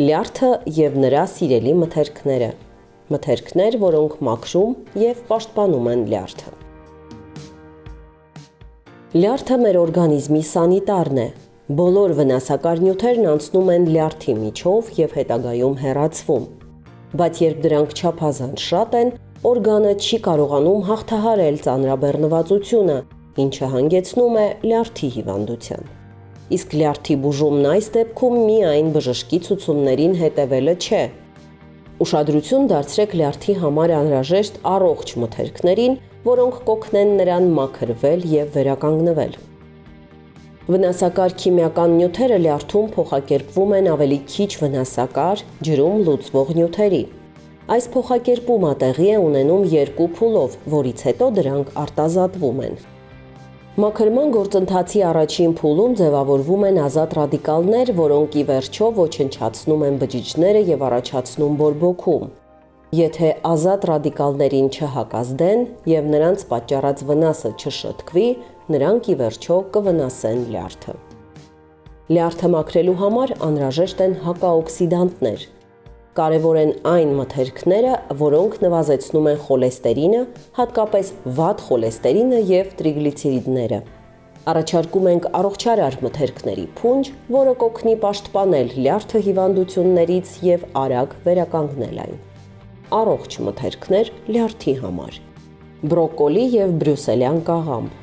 Լյարդը եւ նրա սիրելի մթերքները։ Մթերքներ, որոնք մաքրում եւ պաշտպանում են լյարդը։ Լյարդը մեր օրգանիզմի սանիտարն է։ Բոլոր վնասակար նյութերն անցնում են լյարդի միջով եւ հետագայում հեռացվում։ Բայց երբ դրանք չափազանց շատ են, օրգանը չի կարողանում հաղթահարել ծանրաբեռնվածությունը, ինչը հանգեցնում է լյարդի հիվանդության։ Իսկ լյարդի բուժումն այս դեպքում միայն բժշկի ցուցումներին հետևելը չէ։ Ուշադրություն դարձրեք լյարդի համար անհրաժեշտ առողջ մթերքներին, որոնք կօգնեն նրան մաքրվել եւ վերականգնվել։ Վնասակար քիմիական նյութերը լյարդում փոխակերպվում են ավելի քիչ վնասակար ջրում լուծվող նյութերի։ Այս փոխակերպումը տեղի է ունենում երկու փուլով, որից հետո դրանք արտազատվում են։ Մաքրման գործընթացի առաջին փուլում ձևավորվում են ազատ ռադիկալներ, որոնք ի վերջո ոչնչացնում են բջիջները եւ առաջացնում բորբոքում։ Եթե ազատ ռադիկալներին չհակազդեն եւ նրանց պատճառած վնասը չշտկվի, նրանք ի վերջո կվնասեն լյարդը։ Լյարդը մաքրելու համար անհրաժեշտ են հակաօքսիդանտներ։ Կարևոր են այն մթերքները, որոնք նվազեցնում են խոլեստերինը, հատկապես վատ խոլեստերինը եւ տրիգլիցերիդները։ Առաջարկում ենք առողջարար մթերքների փունջ, որը կօգնի պաշտպանել լյարդը հիվանդություններից եւ արագ վերականգնել այն։ Առողջ մթերքներ լյարդի համար։ Բրոկոլի եւ բրյուսելյան կաղամբ։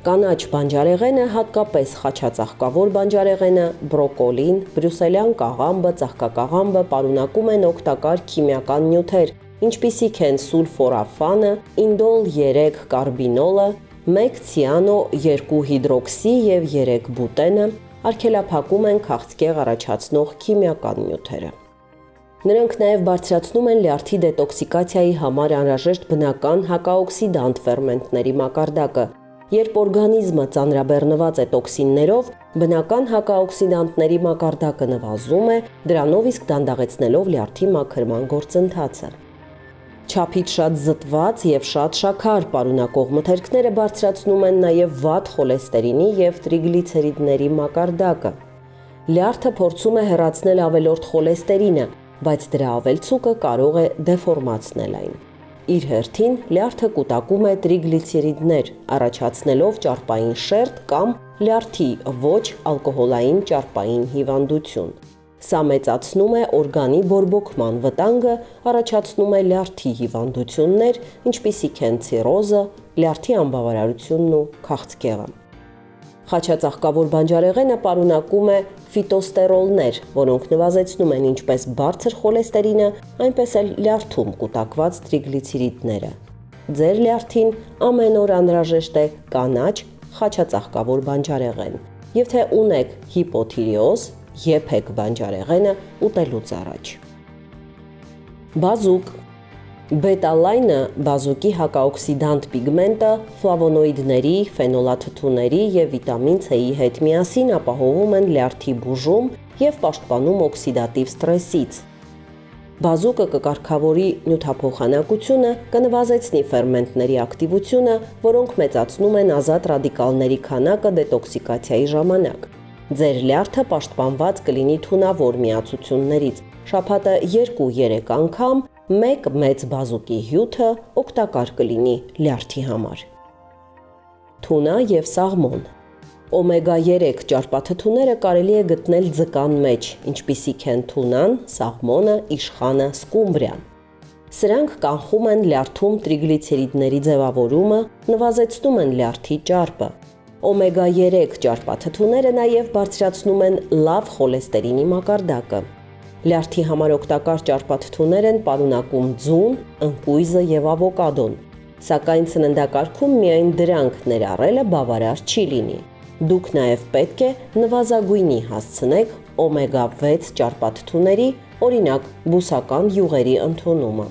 Կանաչ բանջարեղենը, հատկապես խաչածաղկավոր բանջարեղենը, բրոկոլին, բրյուսելյան կաղամբը, ծաղկակաղամբը պարունակում են օգտակար քիմիական նյութեր, ինչպիսիք են սուլֆորաֆանը, ինդոլ 3 կարբինոլը, 1 ցիանո 2 հիդրոքսի եւ 3 բուտենը, արգելափակում են քաղցկեղ առաջացնող քիմիական նյութերը։ Նրանք նաև բարձրացնում են լյարդի դետոքսիկացիայի համար անհրաժեշտ բնական հակաօքսիդանտ ֆերմենտների մակարդակը։ Երբ օրգանիզմը ծանրաբեռնված է տոքսիններով, բնական հակաօքսիդանտների մակարդակը նվազում է, դրանով իսկ դանդաղեցնելով լյարդի մաքրման գործընթացը։ Չափից շատ զտված եւ շատ շաքար պարունակող մթերքները բարձրացնում են նաև վատ խոլեստերինի եւ տրիգլիցերիդների մակարդակը։ Լյարդը փորձում է հեռացնել ավելորդ խոլեստերինը, բայց դրա ավելցուկը կարող է դեֆորմացնել այն։ Իր հերթին լյարդը կուտակում է տրիգլիցերիդներ, առաջացնելով ճարպային շերտ կամ լյարդի ոչ ալկոհոլային ճարպային հիվանդություն։ Սա մեծացնում է օրգանի բորբոքման վտանգը, առաջացնում է լյարդի հիվանդություններ, ինչպիսիք են ցիրոզը, լյարդի անբավարարությունն ու քաղցկեղը։ Խաչածաղկավոր բանջարեղենը պարունակում է ֆիտոստերոլներ, որոնք նվազեցնում են ինչպես բարձր խոլեստերինը, այնպես էլ լյարդում կուտակված տրիգլիցերիդները։ Ձեր լյարդին ամեն օր անհրաժեշտ է կանաչ խաչածաղկավոր բանջարեղեն, եւ թե ունեք հիպոթիրեոզ, եփեք բանջարեղենը ուտելուց առաջ։ Բազուկ։ Բետալայնը բազուկի հակաօքսիդանտ պիգմենտը ֆլավոնոիդների, ֆենոլաթթուների եւ վիտամին C-ի հետ միասին ապահովում են լյարդի բուժում եւ պաշտպանում օքսիդատիվ ստրեսից։ Բազուկը կկարգավորի նյութափոխանակությունը, կնվազեցնի ֆերմենտների ակտիվությունը, որոնք մեծացնում են ազատ ռադիկալների քանակը դետոքսիկացիայի ժամանակ։ Ձեր լյարդը պաշտպանված կլինի թունավոր միացություններից։ Շաբաթը 2-3 անգամ մեկ մեծ բազուկի հյութը օգտակար կլինի լյարդի համար։ Թունա եւ սաղմոն։ Օմեգա 3 ճարպաթթուները կարելի է գտնել ձկան մեջ, ինչպիսիք են թունան, սաղմոնը, իշխանը, սկումբրիան։ Սրանք կանխում են լյարդում տրիգլիցերիդների ձևավորումը, նվազեցնում են լյարդի ճարպը։ Օմեգա 3 ճարպաթթուները նաև բարձրացնում են լավ խոլեստերինի մակարդակը։ Լյարդի համար օգտակար ճարպաթթուներ են պարունակում ձուն, ընկույզը եւ ավոկադոն, սակայն սննդակարգում միայն դրանք ներառելը բավարար չի լինի։ Դուք նաև պետք է նվազագույնի հասցնեք օմեգա 6 ճարպաթթուների, օրինակ բուսական յուղերի ընդունումը։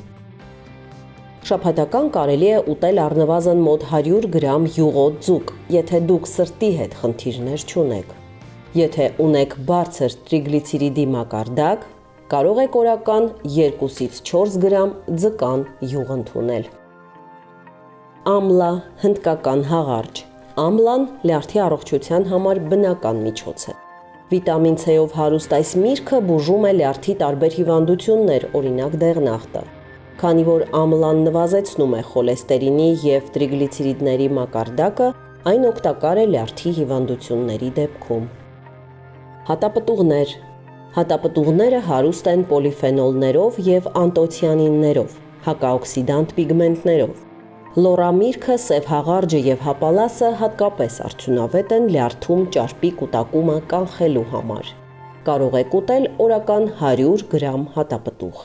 Շաբաթական կարելի է ուտել առնվազն մոտ 100 գրամ յուղոտ ձուկ, եթե դուք սրտի հետ խնդիրներ չունեք։ Եթե ունեք բարձր տրիգլիցերիդի մակարդակ, կարող եք օրական 2-ից 4 գրամ ձկան յուղ ընդունել։ Ամլա, հնդկական հաղարջ։ Ամլան լյարդի առողջության համար բնական միջոց է։ Վիտամին C-ով հարուստ այս միրգը բուժում է լյարդի տարբեր հիվանդություններ, օրինակ դեղնախտը։ Քանի որ ամլան նվազեցնում է խոլեստերինի և տրիգլիցերիդների մակարդակը, այն օգտակար է լյարդի հիվանդությունների դեպքում։ Հատապտուղներ։ Հատապտուղները հարուստ են պոլիֆենոլներով և անտոցիանիններով, հակաօքսիդանտ պիգմենտներով։ Լոռամիրգը, սև և հապալասը հատկապես արդյունավետ են լյարդում ճարպի կուտակումը կանխելու համար։ Կարող եք ուտել օրական 100 գրամ հատապտուղ։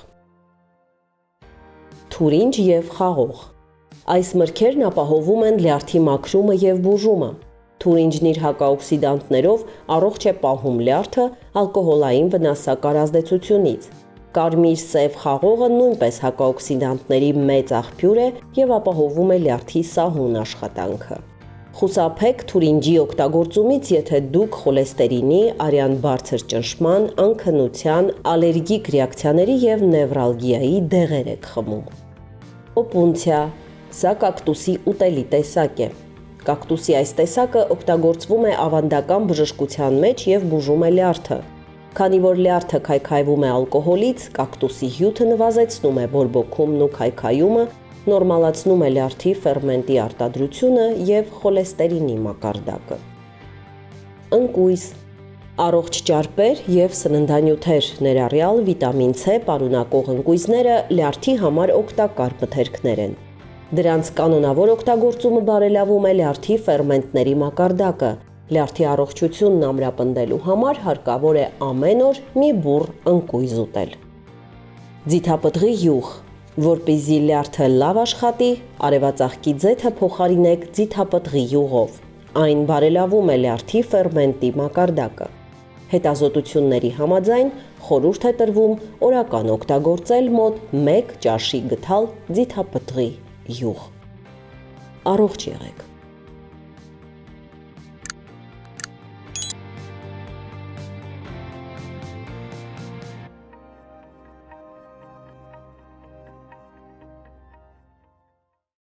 Թուրինջ և խաղող։ Այս մրգերն ապահովում են լյարդի մաքրումը և բուժումը։ Թուրինջն իր հակաօքսիդանտներով առողջ է պահում լյարդը ալկոհոլային վնասակար ազդեցությունից։ Կարմիր սև խաղողը նույնպես հակաօքսիդանտների մեծ աղբյուր է և ապահովում է լյարդի սահուն աշխատանքը։ Խուսափեք թուրինջի օգտագործումից, եթե դուք խոլեստերինի, արյան բարձր ճնշման, անքնության, ալերգիկ ռեակցիաների և նևրալգիայի դեղեր եք խմում։ Օպունցիա։ Սա կակտուսի ուտելի տեսակ է։ Կակտուսի այս տեսակը օգտագործվում է ավանդական բժշկության մեջ և բուժում է լյարդը։ Քանի որ լյարդը քայքայվում է ալկոհոլից, կակտուսի հյութը նվազեցնում է բորբոքումն ու քայքայումը, նորմալացնում է լյարդի ֆերմենտի արտադրությունը և խոլեստերինի մակարդակը։ Ընկույզ։ Առողջ ճարպեր և սննդանյութեր, ներառյալ վիտամին C պարունակող ընկույզները լյարդի համար օգտակար մթերքներ են։ Դրանց կանոնավոր օգտագործումը բարելավում է լյարդի ֆերմենտների մակարդակը։ Լյարդի առողջությունն ամրապնդելու համար հարկավոր է ամեն օր մի բուռ ընկույզ ուտել։ Ձիթապտղի յուղ։ Որպեսզի լյարդը լավ աշխատի, արևածաղկի ձեթը փոխարինեք ձիթապտղի յուղով։ Այն բարելավում է լյարդի ֆերմենտի մակարդակը։ Հետազոտությունների համաձայն խորհուրդ է տրվում օրական օգտագործել մոտ 1 ճաշի գթալ ձիթապտղի յուղ։ Առողջ եղեք։